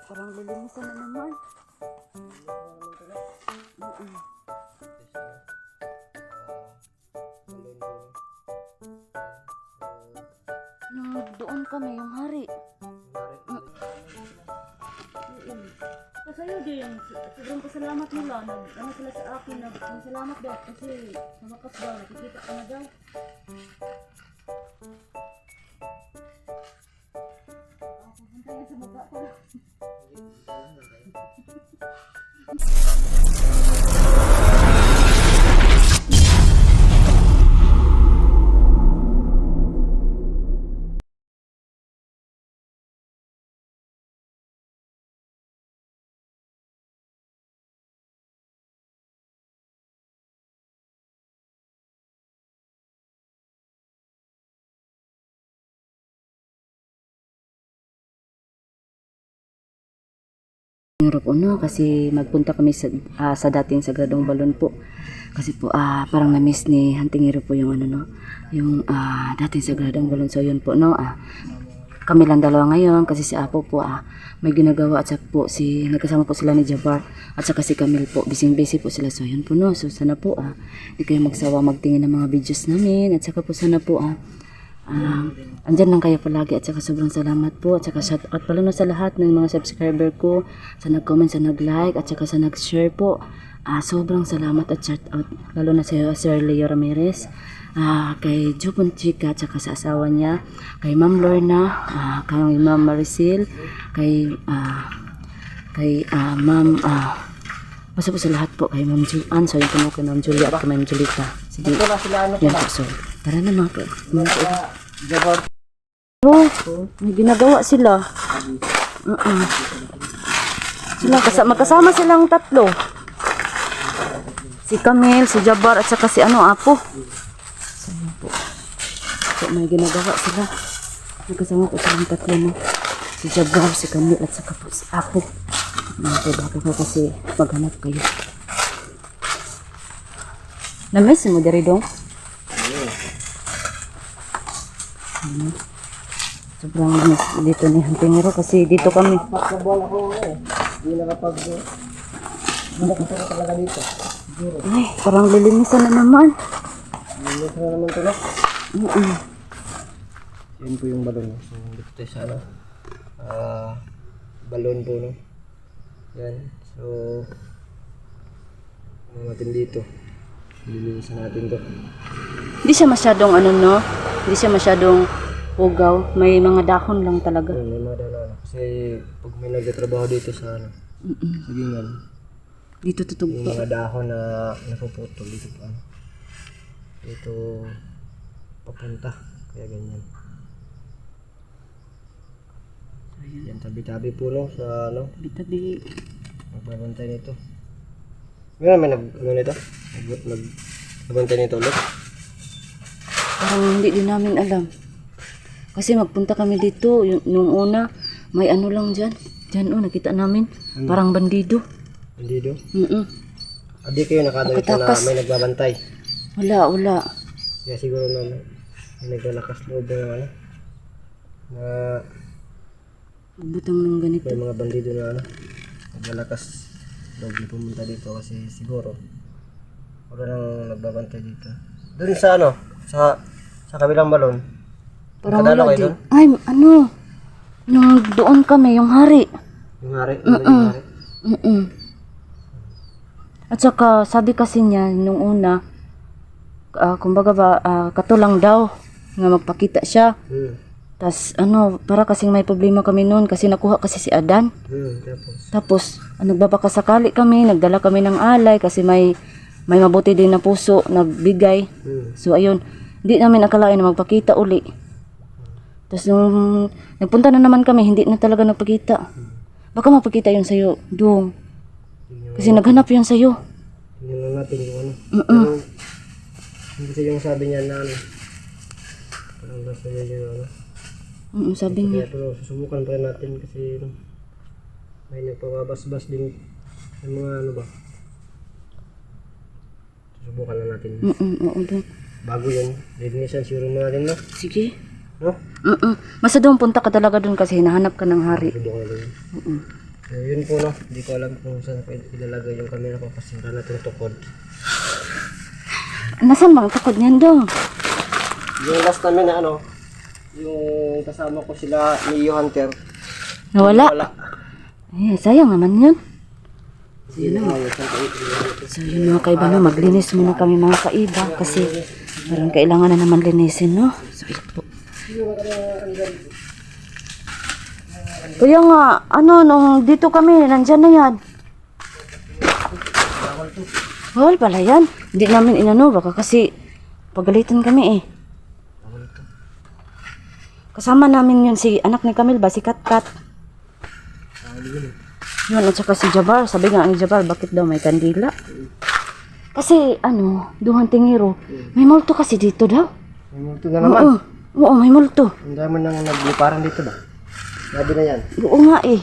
Parang lilinisan na naman. Doon kami, yung hari. Kasayo din, sobrang pasalamat nila. Ano sila sa akin, salamat daw kasi namakas daw, nakikita ka na daw. Pupunta yan sa mukha ko. Hirap kasi magpunta kami sa dating Sagradong Balon po. Kasi po parang na-miss ni Hunting po yung yung dating Sagradong Balon. So yun po kami lang dalawa ngayon kasi si Apo po may ginagawa at saka po nagkasama po sila ni Jabar at saka si Camille po. Busy po sila. So yun po so sana po hindi kayo magsawa magtingin ng mga videos namin at saka po sana po andyan lang kayo palagi at saka sobrang salamat po at saka shout out pala sa lahat ng mga subscriber ko sa nag-comment, sa nag-like at saka sa nag-share po. Sobrang salamat at shout out lalo na sa Sir Leo Ramirez, kay Jupon Chica at saka sa asawa niya, kay Ma'am Lorna, kay Ma'am Maricel, kay Ma'am basta po sa lahat po, kay Ma'am Juan, so yun po kay Ma'am Julia at kay Ma'am Julita. Sige, yan po, so tara na mga po. May ginagawa sila. Magkasama silang tatlo. Si Camille, si Jabar, at saka si Apo. So, yun po. So, may ginagawa sila. Magkasama po silang tatlo si Jabar, si Camille, at saka po si Apo. Bakit po kasi maghanap kayo. Na-miss mo dari dong? Sobrang miss dito ni Hunting kasi dito kami. Hindi nakapag talaga dito. Ay, parang lilinisan na naman. Lilinisan na naman ito na. Yan po yung balon. So, dito tayo sa balon po Yan. So, natin dito. Lilinisan natin to. Hindi siya masyadong hindi siya masyadong hugaw. May mga dahon lang talaga. May mga dahon. Kasi pag may nagtatrabaho dito sa sa gingan, dito tutugpo. yung mga dahon na napuputol dito dito papunta. Kaya ganyan. Yan tabi-tabi po sa Tabi-tabi. Magbabantay nito. Ngayon may nito? Nagbantay nito ulit? Parang hindi din namin alam. Kasi magpunta kami dito, yung una, may lang dyan. Dyan nakita namin. Parang bandido. Bandido? Adi kayo nakadalito na may nagbabantay? Wala. Kaya siguro na may naglalakas loob na na butang ng ganito. may mga bandido na naglalakas loob na pumunta dito kasi siguro wala nang nagbabantay dito. Doon sa sa kabilang balon. Parang Kadalo wala kayo din. Ay, nung doon kami, yung hari. Yung hari? Yung hari? At saka, sabi kasi niya, nung una, kumbaga katulang daw, nga magpakita siya. Tas para kasing may problema kami noon kasi nakuha kasi si Adan. Tapos nagbabaka sakali kami, nagdala kami ng alay kasi may mabuti din na puso nagbigay. So ayun, hindi namin akalain na magpakita uli. Tapos nung nagpunta na naman kami, hindi na talaga nagpakita. Baka mapakita yun sa'yo, Dong. Kasi naghanap yun sa'yo. Tingnan natin yung kasi yung sabi niya na parang nasa niya yung sabi niya. Pero susubukan pa rin natin kasi may nagpapabas-bas din ng mga susubukan na natin. Oo, Dong. Bago yun, lilinisan siguro natin Sige. No? Basta doon punta ka talaga doon kasi hinahanap ka ng hari. Yun po no, hindi ko alam kung saan ko ilalagay yung camera ko kasi wala na itong tukod. Nasaan mga takod niyan dong? Yung last namin na ano, yung kasama ko sila ni Hunter. Nawala? Wala. Eh, sayang naman yun. Yun na. So yun mga kaiba, no, maglinis muna kami mga kaiba kasi parang kailangan na naman linisin, no? So ito po. Kaya nga, ano, nung dito kami, nandyan na yan. Bawal pala yan. Hindi namin inano, baka kasi pagalitan kami eh. Kasama namin yun si anak ni Camille ba, si Katkat. Yun, at saka si Jabar. Sabi nga ni Jabar, bakit daw may kandila? Kasi, ano, duhan tingiro. May multo kasi dito daw. May multo na naman. Oo, may multo. Ang dami nang nagliparan dito ba? Sabi na yan. Oo nga eh.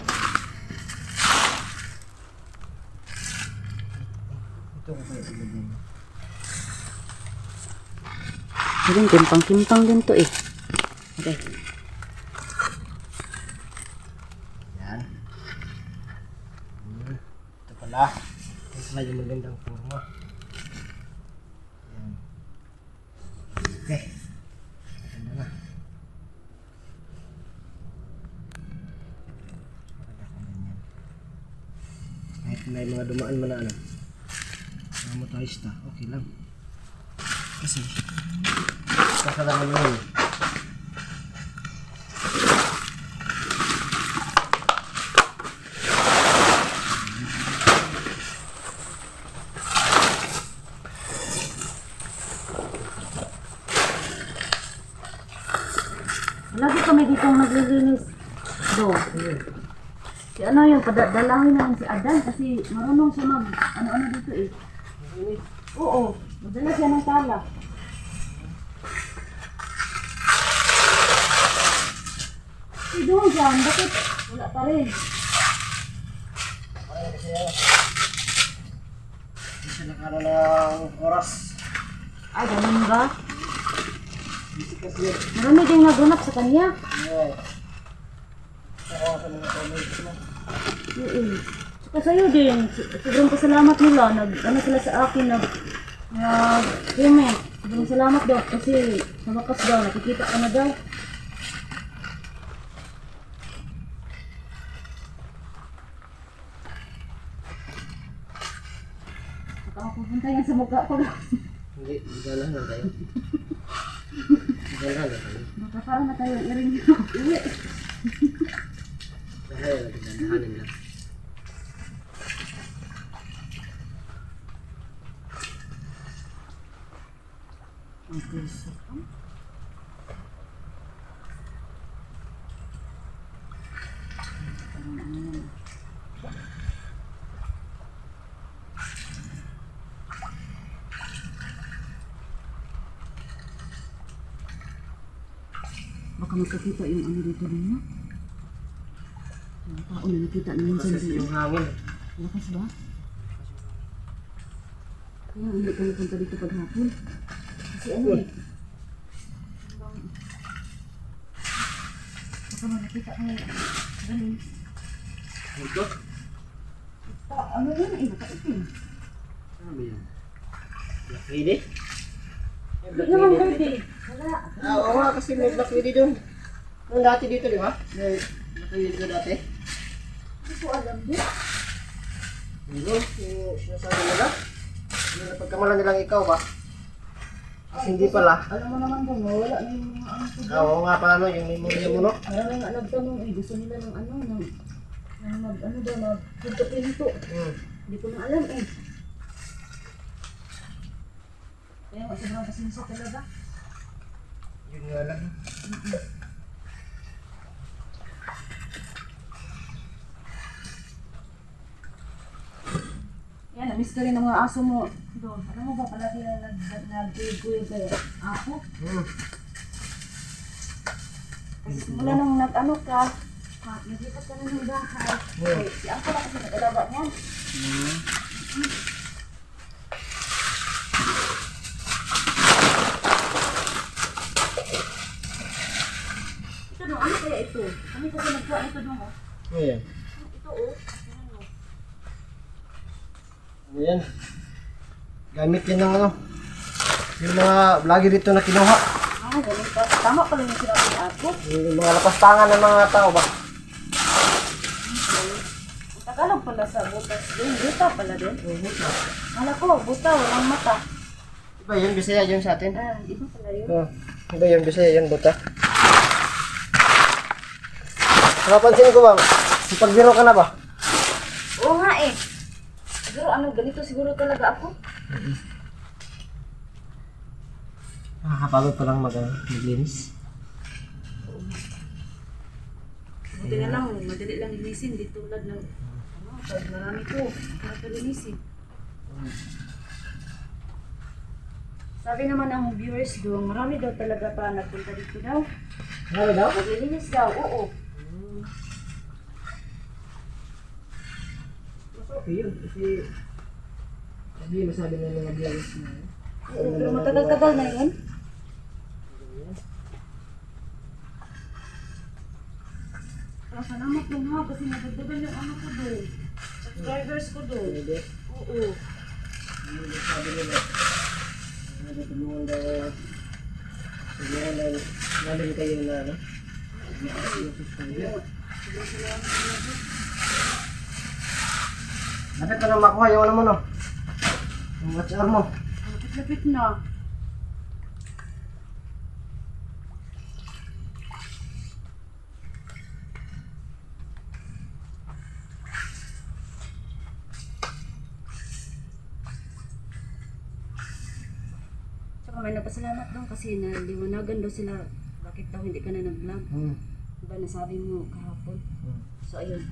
Ayun, kimpang-kimpang din to eh. Okay. Yan. Ito pala. Ito pala yung magandang forma. Yan. Okay. Ganda na. Kahit may mga dumaan man na ano. Mga motorista, okay lang. Kasi, kasalaman mo yun. Lagi kami dito naglilinis. Do. Si ano yung padalangin namin si Adan kasi marunong siya mag ano-ano dito eh. Oo. Madala siya ng tala. Si doon dyan, bakit wala pa rin? Hindi siya nakaroon ng oras. Ay, ganun ba? Busy kasi yun. Marami din nagunap sa kanya. Yeah. Ako sa mga comments mo. Oo. Saka sa'yo din, sobrang pasalamat nila. Ano sila sa akin, comment. Sobrang salamat daw kasi sa wakas daw, nakikita ka na daw. Saka ako pupunta yan sa mukha ko. Hindi, ganahan lang tayo. Ganahan lang tayo. Baka parang na tayo iring dito. Uwi. Ganahan lang, ganahanin lang. Okay, so. Baka magkakita yung ano dito din, no? Yung tao na nakita na minsan Kasi din. yung hangin. Lakas ba? Kaya hindi ka napunta dito paghapon. Kasi ano eh. Baka nakita ka yung ganun. Ito? Ano yun eh, nakaitim. Ano yan? Black Lady? Hindi naman pwede. Wala. Oo nga, kasi may Black Lady doon. Noong dati dito, di ba? May Black Lady dito dati. Hindi ko alam din. Hindi, yung sinasabi nila. Yung napagkamalan nilang ikaw ba? Kasi hindi pala. Alam mo naman kung wala na yung mga ano ko. Oo nga pala no, yung memorya mo no. Marami nga nagtanong eh, gusto nila ng ano, ng ano daw, pinto-pinto. Hindi ko na alam eh. Kaya nga sobrang pasensya talaga. Yun nga lang. Yan, na-miss ka rin ng mga aso mo doon. Alam mo ba, palagi na nag-kuyo kay apo? Kasi simula nang nag-ano ka, naglipat ka na ng bahay. Eh, si Angko na kasi nag-alaga niyan. Ito doon, ano kaya ito? Ano kasi nagkuha nito doon? Ayan. Ito oh. Ayan. Gamit yan ng ano. Yung mga vlogger dito na kinuha. Ah, ganun pa. Tama pala yung sinabi ni Apo. Yung mga lapastangan ng mga tao ba? Ang Tagalog pala sa butas din. Buta pala din. Buta. Kala ko, buta, walang mata. Iba yun, Bisaya yun sa atin. Ah, iba pala yun. Oh, iba yun, Bisaya yun, buta. Napansin ko bang, pagbiro ka na ba? Oo nga eh. Siguro ano, ganito siguro talaga ako. Nakakapagod pa lang maglinis. Buti na lang, madali lang linisin. Di tulad ng, ano, pag marami ko, nakakalisin. Sabi naman ng viewers doon, marami daw talaga pa nagpunta dito daw. Ano daw? Maglilinis daw, oo. Mas okay yun, kasi sabi masabi ng mga viewers na Oo, pero matagal-tagal na yun. Salamat mo nga kasi nadagdagan yung ano ko doon. Subscribers ko doon. pwede. Oo. Sabi nila, tulungan daw, siguro na namin kayo na, ano? Dapat pa nang makuha yung ano mo, no? Yung WhatsApp mo. Lapit-lapit na. Tsaka may napasalamat doon kasi naliwanagan daw sila bakit daw hindi ka na nag-vlog. Diba nasabi mo kahapon? So ayun,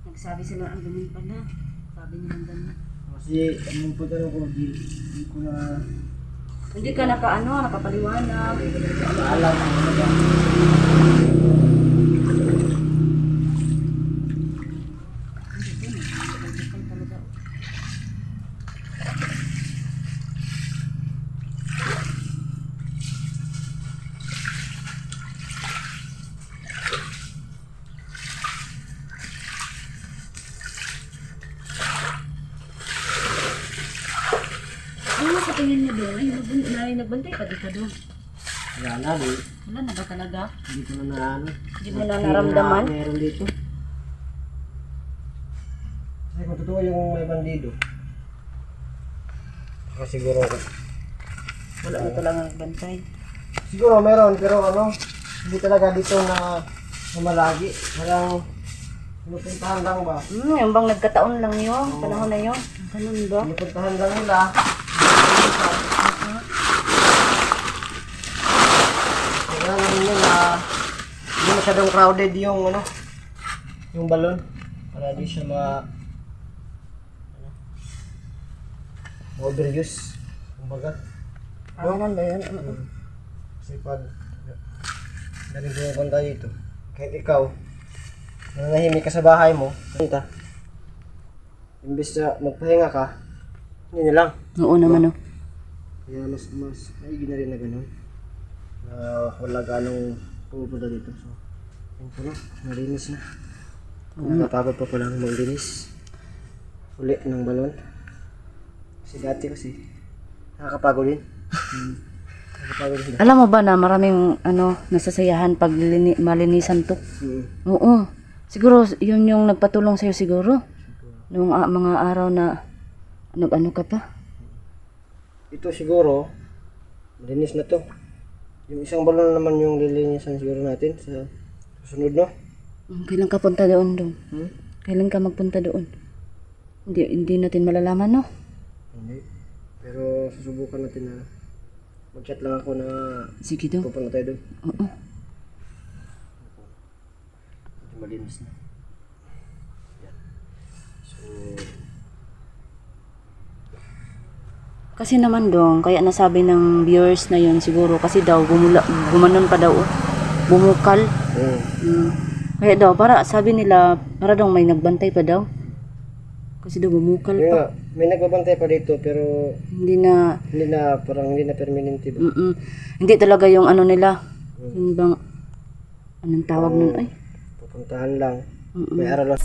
nagsabi sila ang ganun pala. Sabi nilang ganun. Kasi anong punta ko, di ko na Hindi ka nakapaliwanag. maalam ano ba. Ano sa tingin mo doon? Ay, nagbantay pa dito doon. Wala na, di. Wala na ba talaga? Hindi ko na ano. Hindi mo na naramdaman? Meron dito. Kasi kung totoo yung may bandido. Kasi siguro, Wala na talaga nagbantay. siguro meron, pero ano, hindi talaga dito na malagi. Parang pinupuntahan lang ba? Yung bang nagkataon lang yun, panahon na yun. Ganun ba? Pinupuntahan lang nila. Kaya namin yun na hindi masyadong crowded yung ano, yung balon. Para di siya overuse. Kumbaga. Ganun ba yun? Kasi pag galing pumupunta dito, kahit ikaw, nanahimik ka sa bahay mo, kita, imbes na magpahinga ka, hindi na lang. Oo naman, oh. Kaya mas maigi na rin na gano'n. Wala ganong pupunta dito. So, yun po na, nalinis na. Nakapagod pa palang maglinis. Uli ng balon. Kasi dati kasi, nakakapagod din. Nakakapagod din. Alam mo ba na maraming nasasayahan pag malinisan to? Oo. Siguro yun yung nagpatulong sa'yo siguro. Nung mga araw na ano ka pa. Ito siguro, malinis na to. Yung isang balon naman yung lilinisan siguro natin sa susunod, no? Kailan ka punta doon? Hmm? Kailan ka magpunta doon? Hindi natin malalaman, no? Hindi. Pero susubukan natin na mag-chat lang ako na Sige daw. pupunta tayo doon. Oo. Malinis na. Yan. So, Kasi naman dong, kaya nasabi ng viewers na yun siguro kasi daw gumanon pa daw, bumukal. Kaya daw, sabi nila, para daw may nagbantay pa daw. Kasi daw bumukal yun pa. nga, may nagbabantay pa dito pero Hindi na permanente ba? Hindi talaga yung ano nila. Yung bang, anong tawag nun? Ay, Pupuntahan lang. May araw lang.